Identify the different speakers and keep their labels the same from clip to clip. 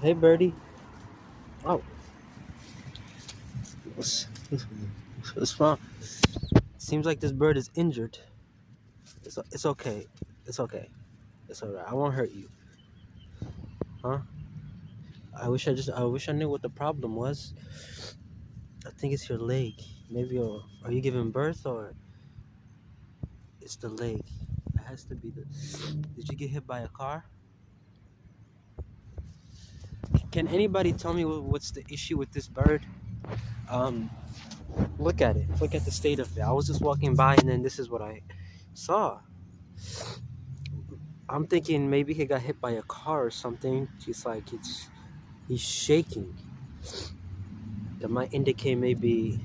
Speaker 1: Hey, birdie. Oh, what's, what's wrong? Seems like this bird is injured. It's okay. It's okay. It's alright. I won't hurt you. Huh? I wish I knew what the problem was. I think it's your leg. Maybe are you giving birth or it's the leg? It has to be the. Did you get hit by a car? Can anybody tell me what's the issue with this bird? Um, Look at it. Look at the state of it. I was just walking by and then this is what I saw. I'm thinking maybe he got hit by a car or something. He's shaking. That might indicate maybe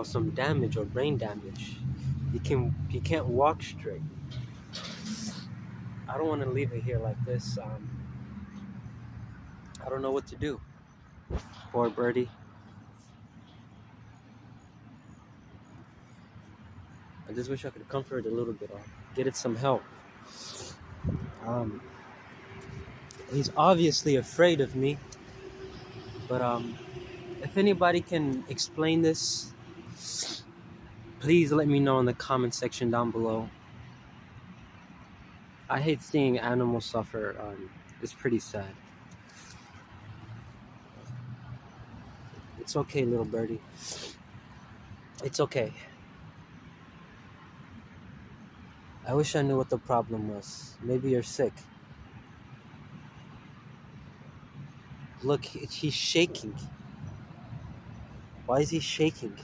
Speaker 1: some damage or brain damage. He can't walk straight. I don't want to leave it here like this. I don't know what to do. Poor birdie. I just wish I could comfort it a little bit or get it some help. Um, he's obviously afraid of me, but if anybody can explain this, please let me know in the comment section down below. I hate seeing animals suffer. It's pretty sad. It's okay, little birdie. It's okay. I wish I knew what the problem was. Maybe you're sick. Look, he's shaking. Why is he shaking?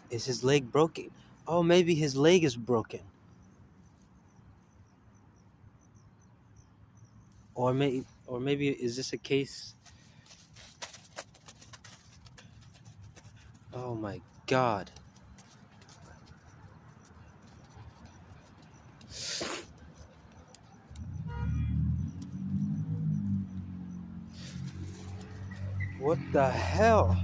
Speaker 1: Is his leg broken? Oh, maybe his leg is broken. Or maybe is this a case? Oh my God. What the hell?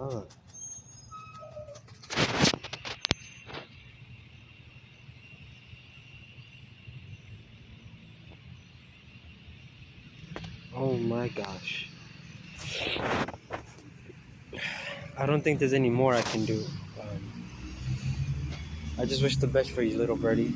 Speaker 1: Oh. Oh my gosh. I don't think there's any more I can do. I just wish the best for you, little birdie.